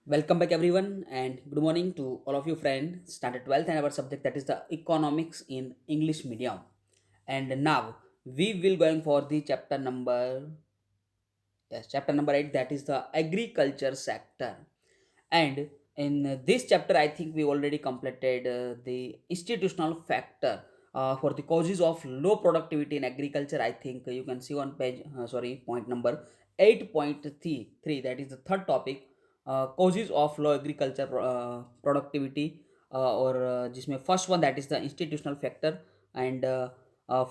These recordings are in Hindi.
Welcome back, everyone, and good morning to all of you, friends. Standard 12th and our subject that is the economics in English medium. And now we will going for the chapter number 8, that is the agriculture sector. And in this chapter, I think we already completed the institutional factor for the causes of low productivity in agriculture. I think you can see on point number 8.3, that is the third topic, causes of low agriculture productivity, और जिसमें first one that is the institutional factor and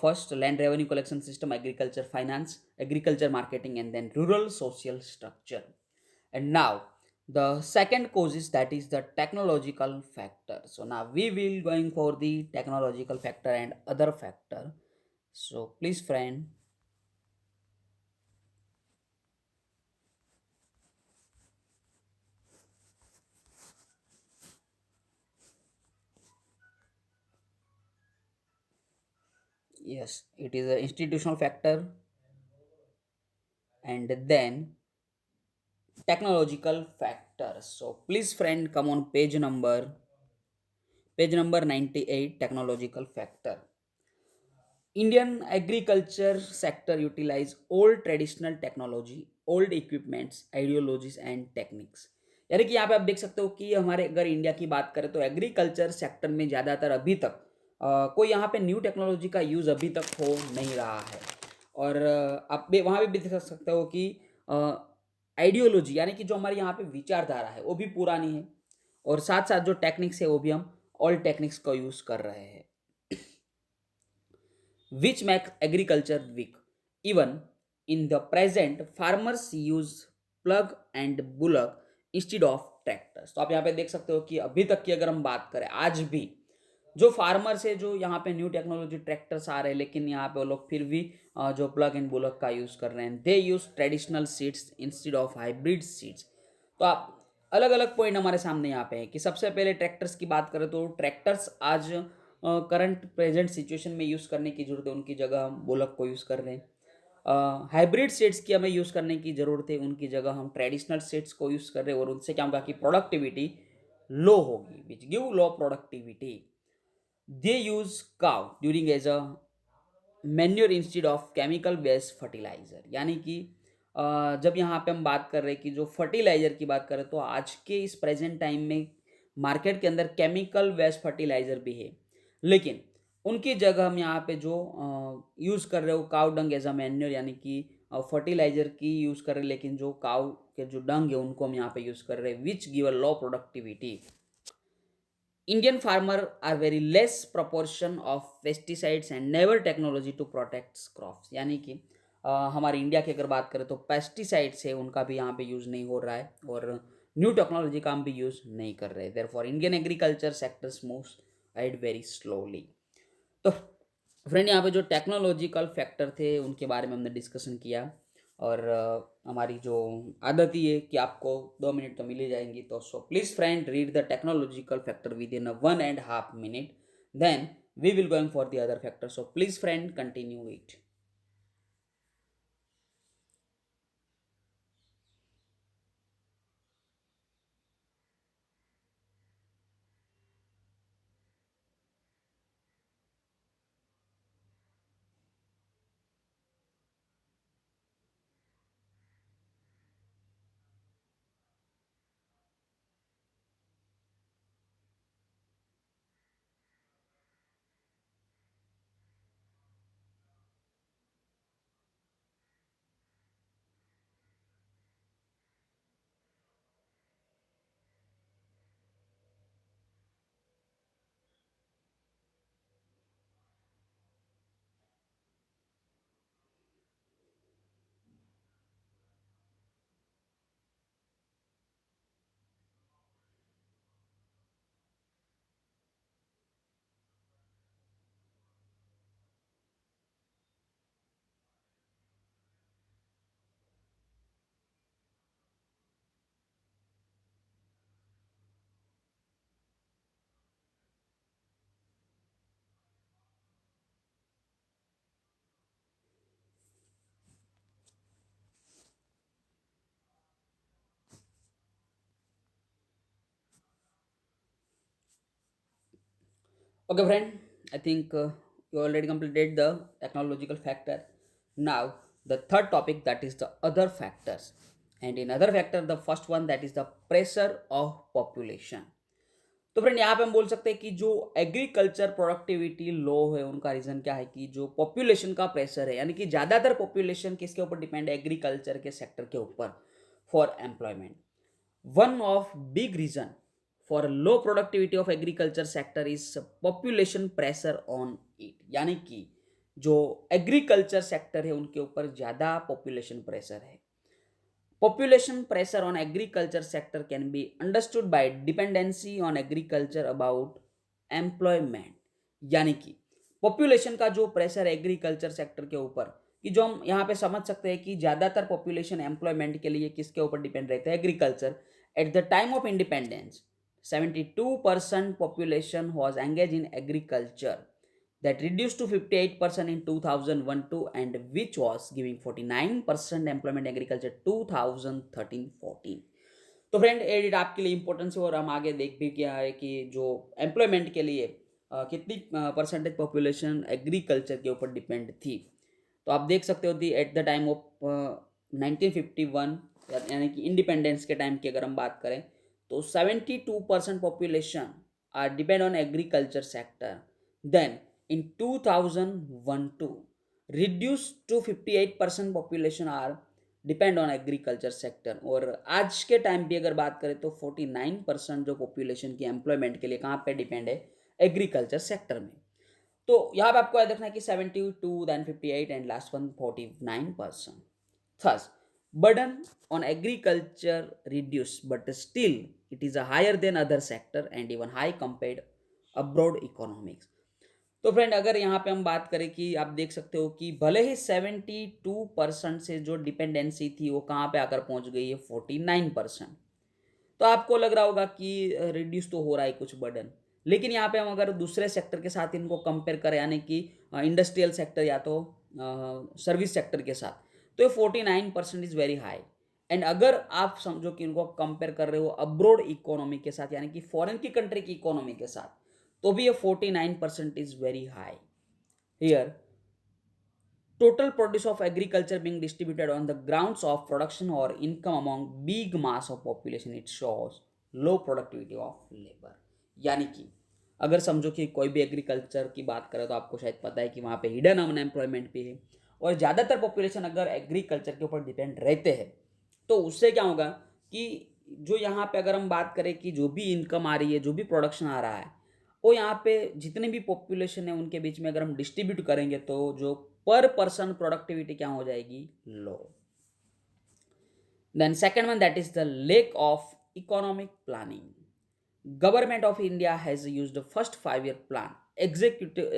first land revenue collection system, agriculture finance, agriculture marketing, and then rural social structure. And now the second cause is that is the technological factor. So now we will going for the technological factor and other factor. So please, friend. Yes, it is a institutional factor, and then technological factor. So please, friend, come on page number 98, technological factor. Indian agriculture sector utilize old traditional technology, old equipments, ideologies and techniques. यानी कि यहाँ पे आप देख सकते हो कि हमारे अगर इंडिया की बात करें तो एग्रीकल्चर सेक्टर में ज़्यादातर अभी तक कोई यहाँ पे न्यू टेक्नोलॉजी का यूज़ अभी तक हो नहीं रहा है। और आप भी वहाँ भी देख सकते हो कि आइडियोलॉजी यानी कि जो हमारे यहाँ पे विचारधारा है वो भी पुरानी है, और साथ साथ जो टेक्निक्स है वो भी हम ओल्ड टेक्निक्स का यूज़ कर रहे हैं, which make agriculture weak. Even in the present, farmers use plug and bullock instead of tractors. तो आप यहाँ पे देख सकते हो कि अभी तक की अगर हम बात करें, आज भी जो फार्मर्स है, जो यहाँ पे न्यू टेक्नोलॉजी ट्रैक्टर्स आ रहे हैं, लेकिन यहाँ पे वो लोग फिर भी जो प्लग एंड बुलक का यूज़ कर रहे हैं, they use traditional seeds instead of hybrid seeds. तो आप अलग अलग पॉइंट हमारे सामने यहाँ पे है कि सबसे पहले ट्रैक्टर्स की बात करें तो ट्रैक्टर्स आज करंट प्रेजेंट सिचुएशन में यूज़ करने की ज़रूरत है, उनकी जगह हम बुलक को यूज़ कर रहे हैं। हाइब्रिड सीड्स की हमें यूज़ करने की ज़रूरत है, उनकी जगह हम ट्रेडिशनल सीड्स को यूज़ कर रहे हैं, और उनसे क्या होगा कि प्रोडक्टिविटी लो होगी, which give low productivity. They use cow during as a manure instead of chemical based fertiliser. यानी कि जब यहाँ पे हम बात कर रहे हैं कि जो फर्टिलाइजर की बात करें तो आज के इस प्रेजेंट टाइम में मार्केट के अंदर केमिकल बेस्ड फर्टिलाइजर भी है, लेकिन उनकी जगह हम यहाँ पे जो यूज़ कर रहे हो cow dung as a manure, यानी कि फर्टिलाइजर की यूज़ कर रहे हैं, लेकिन जो काउ के जो डंग है उनको हम यहाँ पे यूज़ कर रहे हैं, which give a low productivity. Indian farmer are very less proportion of pesticides and never technology to protect crops। यानी कि हमारे इंडिया की अगर बात करें तो पेस्टिसाइड्स है उनका भी यहाँ पे यूज़ नहीं हो रहा है, और न्यू टेक्नोलॉजी का हम भी यूज़ नहीं कर रहे हैं। Therefore Indian agriculture sectors moves ahead very slowly. तो फ्रेंड, यहाँ पे जो टेक्नोलॉजिकल फैक्टर थे उनके बारे में हमने डिस्कशन किया, और हमारी जो आदत ही है कि आपको 2 मिनट तो मिल ही जाएंगी, तो so please friend read the technological factor within 1.5 minute, then we will going for the other factor. So please friend continue it. Okay, friend, I think you already completed the technological factor. Now, the third topic, that is the other factors. And in other factor, the first one, that is the pressure of population. तो फ्रेंड यहाँ पे हम बोल सकते हैं कि जो एग्रीकल्चर प्रोडक्टिविटी लो है उनका रीजन क्या है कि जो पॉपुलेशन का प्रेशर है, यानी कि ज्यादातर पॉपुलेशन किसके ऊपर डिपेंड है, एग्रीकल्चर के सेक्टर के ऊपर for employment. One of big reason for low productivity of agriculture sector is population pressure on it. यानी कि जो एग्रीकल्चर सेक्टर है उनके ऊपर ज़्यादा पॉपुलेशन प्रेशर है. Population pressure on agriculture sector can be understood by dependency on agriculture about employment. यानी कि पॉपुलेशन का जो प्रेशर एग्रीकल्चर सेक्टर के ऊपर, कि जो हम यहाँ पे समझ सकते हैं कि ज़्यादातर पॉपुलेशन एम्प्लॉयमेंट के लिए किसके ऊपर डिपेंड रहते हैं, agriculture. At the time of independence 72% population was engaged in agriculture, that reduced to 58% in 2001-2, and which was giving 49% employment agriculture 2013-14. तो फ्रेंड एडिट आपके लिए इंपॉर्टेंस है और हम आगे देख भी क्या है कि जो एम्प्लॉयमेंट के लिए कितनी परसेंटेज पॉपुलेशन एग्रीकल्चर के ऊपर डिपेंड थी. तो आप देख सकते हो थी एट द टाइम ऑफ 1951, यानी कि इंडिपेंडेंस के टाइम की अगर हम बात करें तो 72% population are depend on agriculture sector. Then in 2001-2 reduced to 58% population are depend on agriculture sector. और आज के टाइम पे अगर बात करें तो 49% जो पॉपुलेशन की एम्प्लॉयमेंट के लिए कहाँ पे डिपेंड है, एग्रीकल्चर सेक्टर में. तो यहाँ पे आपको याद रखना है कि 72, then 58 and last one 49%. Thus burden on agriculture reduced, but still it is a higher than other sector and even high compared abroad economics. तो फ्रेंड अगर यहाँ पे हम बात करें कि आप देख सकते हो कि भले ही 72% से जो डिपेंडेंसी थी वो कहाँ पे आकर पहुंच गई है 49%. तो आपको लग रहा होगा कि रिड्यूस तो हो रहा है कुछ बर्डन, लेकिन यहाँ पे हम अगर दूसरे सेक्टर के साथ इनको कंपेयर करें, यानी कि इंडस्ट्रियल सेक्टर या तो सर्विस सेक्टर के साथ, तो ये 49% इज़ वेरी हाई. एंड अगर आप समझो कि इनको कंपेयर कर रहे हो अब्रोड इकोनॉमी के साथ, यानी कि फॉरेन की कंट्री की इकोनॉमी के साथ, तो भी ये 49% is very high. Here total produce of agriculture being distributed on the grounds of production or income among big mass of population, it shows low productivity of labor. यानी कि अगर समझो कि कोई भी एग्रीकल्चर की बात करें तो आपको शायद पता है कि वहाँ पे हिडन अनएम्प्लॉयमेंट भी है, और ज़्यादातर पॉपुलेशन अगर एग्रीकल्चर के ऊपर डिपेंड रहते हैं तो उससे क्या होगा कि जो यहाँ पे अगर हम बात करें कि जो भी इनकम आ रही है, जो भी प्रोडक्शन आ रहा है, वो यहाँ पे जितने भी पॉपुलेशन है उनके बीच में अगर हम डिस्ट्रीब्यूट करेंगे तो जो पर पर्सन प्रोडक्टिविटी क्या हो जाएगी, low. Then second one, that is the lack of economic planning. Government of India has used first 5 year plan executive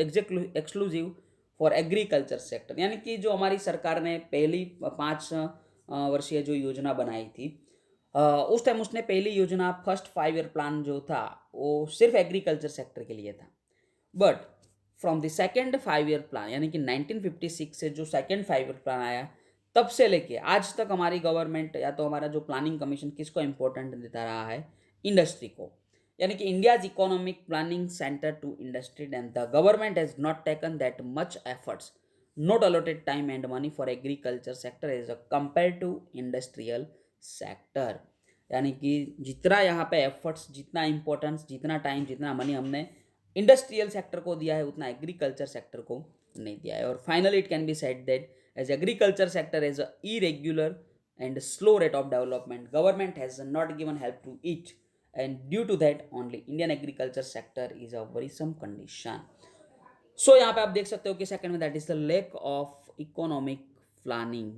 exclusive for agriculture sector. यानी कि जो हमारी सरकार ने पहली 5 वर्षीय जो योजना बनाई थी, उस टाइम उसने पहली योजना फर्स्ट 5 ईयर प्लान जो था वो सिर्फ एग्रीकल्चर सेक्टर के लिए था. But from the second 5 year plan, यानी कि 1956 से जो सेकेंड 5 ईयर प्लान आया, तब से लेके आज तक हमारी गवर्नमेंट या तो हमारा जो प्लानिंग कमीशन किसको इंपॉर्टेंट देता रहा है, इंडस्ट्री को. यानी कि India's economic planning centre to industry, and the government has not taken that much efforts, not allotted time and money for agriculture sector as a compare to industrial sector. यानी कि जितना यहाँ पे एफर्ट्स, जितना इंपॉर्टेंस, जितना टाइम, जितना मनी हमने इंडस्ट्रियल सेक्टर को दिया है उतना एग्रीकल्चर सेक्टर को नहीं दिया है. और finally it can be said that as agriculture sector is a irregular and slow rate of development, government has not given help to it, and due to that only Indian agriculture sector is a worrisome condition. So यहाँ पे आप देख सकते हो कि सेकंड में that is the lack of economic planning.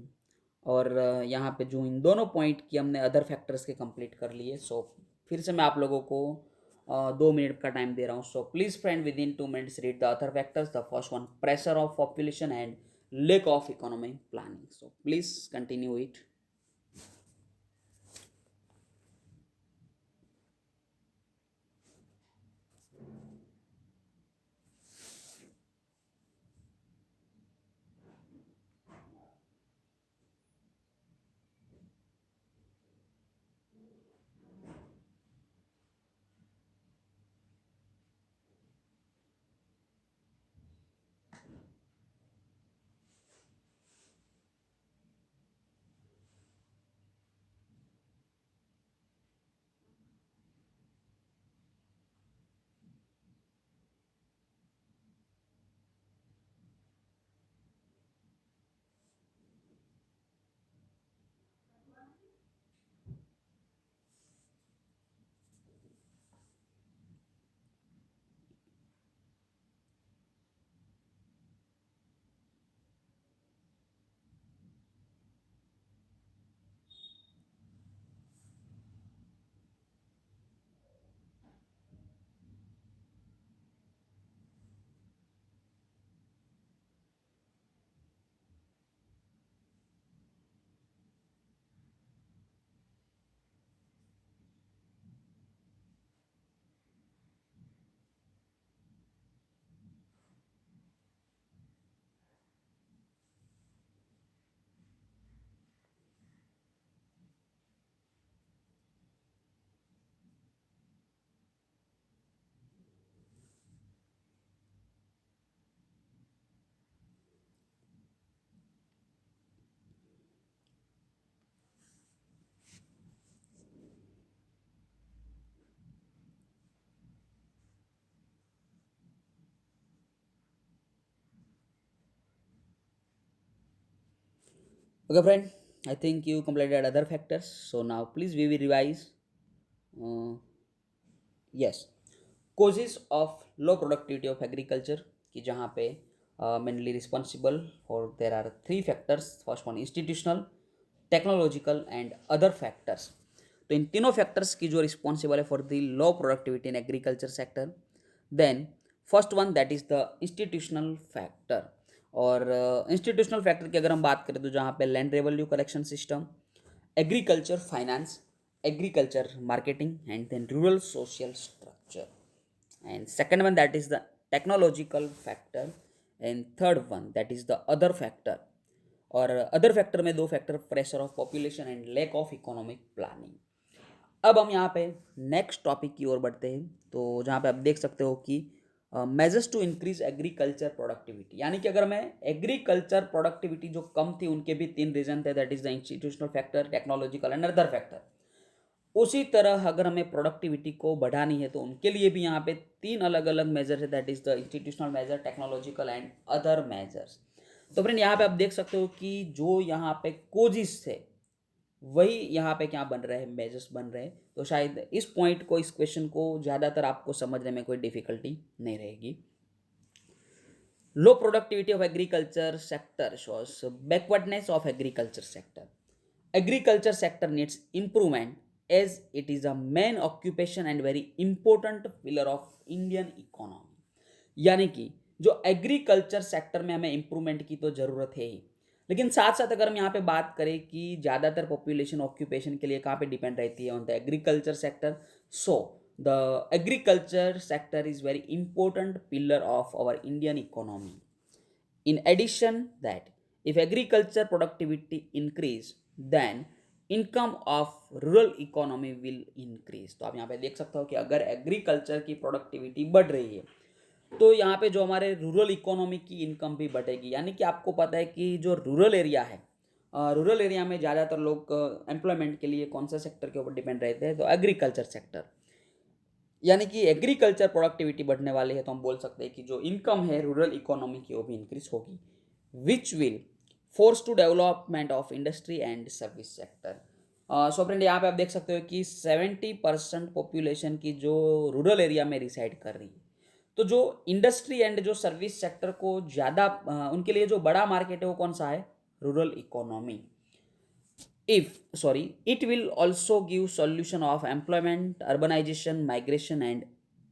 और यहाँ पे जो इन दोनों पॉइंट की हमने अदर फैक्टर्स के कंप्लीट कर लिए. सो फिर से मैं आप लोगों को 2 मिनट का टाइम दे रहा हूँ. So please friend within 2 minutes read the other factors. The first one, pressure of population and lack of economic planning. So please continue it. Okay, friend, I think you completed other factors. So now please we will revise. Uh, yes, causes of low productivity of agriculture कि जहाँ पे mainly responsible for there are three factors. First one institutional, technological and other factors. तो इन तीनों फैक्टर्स की जो रिस्पॉन्सिबल है for the low productivity in agriculture sector. Then first one that is the institutional factor. और इंस्टीट्यूशनल फैक्टर की अगर हम बात करें तो जहाँ पे land revenue collection system, agriculture finance, agriculture marketing and then rural social structure. And second one that is the technological factor, and third one that is the other factor. और अदर फैक्टर में दो factor pressure of population and lack of economic planning. अब हम यहाँ पे नेक्स्ट टॉपिक की ओर बढ़ते हैं. तो जहाँ पे आप देख सकते हो कि measures to increase agriculture productivity, यानी कि अगर मैं एग्रीकल्चर प्रोडक्टिविटी जो कम थी उनके भी तीन रीजन थे, that is the institutional factor, technological and other factor. उसी तरह अगर हमें प्रोडक्टिविटी को बढ़ानी है तो उनके लिए भी यहाँ पे तीन अलग अलग मेजर है, that is the institutional measure, technological and other measures. तो फ्रेंड यहाँ पे आप देख सकते हो कि जो यहाँ पे कोजिस थे वही यहाँ पे क्या बन रहे हैं, मेजर्स बन रहे हैं. तो शायद इस पॉइंट को, इस क्वेश्चन को ज़्यादातर आपको समझने में कोई डिफिकल्टी नहीं रहेगी. लो productivity of agriculture sector shows backwardness of agriculture sector. Agriculture sector needs improvement as it is a main occupation and very important pillar of Indian economy. यानी कि जो एग्रीकल्चर सेक्टर में हमें इम्प्रूवमेंट की तो ज़रूरत है ही, लेकिन साथ साथ अगर हम यहाँ पे बात करें कि ज़्यादातर पॉपुलेशन ऑक्यूपेशन के लिए कहाँ पे डिपेंड रहती है, on the agriculture sector. So the agriculture sector is very important pillar of our Indian economy. In addition that if agriculture productivity increase then income of rural economy will increase. तो आप यहाँ पे देख सकते हो कि अगर एग्रीकल्चर की प्रोडक्टिविटी बढ़ रही है तो यहाँ पे जो हमारे रूरल इकोनॉमी की इनकम भी बढ़ेगी. यानी कि आपको पता है कि जो रूरल एरिया है, रूरल एरिया में ज़्यादातर लोग एम्प्लॉयमेंट के लिए कौन सा सेक्टर के ऊपर डिपेंड रहते हैं, तो एग्रीकल्चर सेक्टर. यानी कि एग्रीकल्चर प्रोडक्टिविटी बढ़ने वाली है तो हम बोल सकते हैं कि जो इनकम है रूरल इकोनॉमी की वो भी इंक्रीज होगी, which will force to development of industry and service sector. So friend यहाँ पे आप देख सकते हो कि 70% पॉपुलेशन की जो रूरल एरिया में रिसाइड कर रही है, तो जो इंडस्ट्री एंड जो सर्विस सेक्टर को ज़्यादा उनके लिए जो बड़ा मार्केट है वो कौन सा है, rural economy. It will also give solution of employment, urbanization, migration and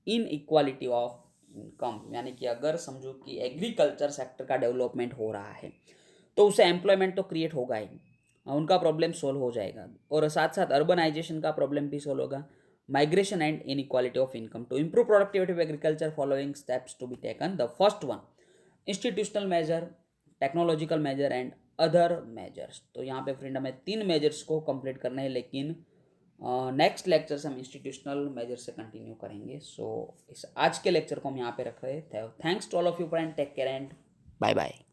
inequality of income. यानी कि अगर समझो कि एग्रीकल्चर सेक्टर का डेवलपमेंट हो रहा है तो उससे एम्प्लॉयमेंट तो क्रिएट होगा ही, उनका प्रॉब्लम सोल्व हो जाएगा, और साथ साथ अर्बनाइजेशन का प्रॉब्लम भी सोल्व होगा, migration and inequality of income. To improve productivity of agriculture following steps to be taken. The first one institutional measure, technological measure and other measures. तो यहाँ पे फ्रेंड हमें तीन मेजर्स को कंप्लीट करना है, लेकिन नेक्स्ट लेक्चर से हम इंस्टीट्यूशनल मेजर से कंटिन्यू करेंगे. सो इस आज के लेक्चर को हम यहाँ पे रख रहे हैं. Thanks to all of you friend, take care and bye bye.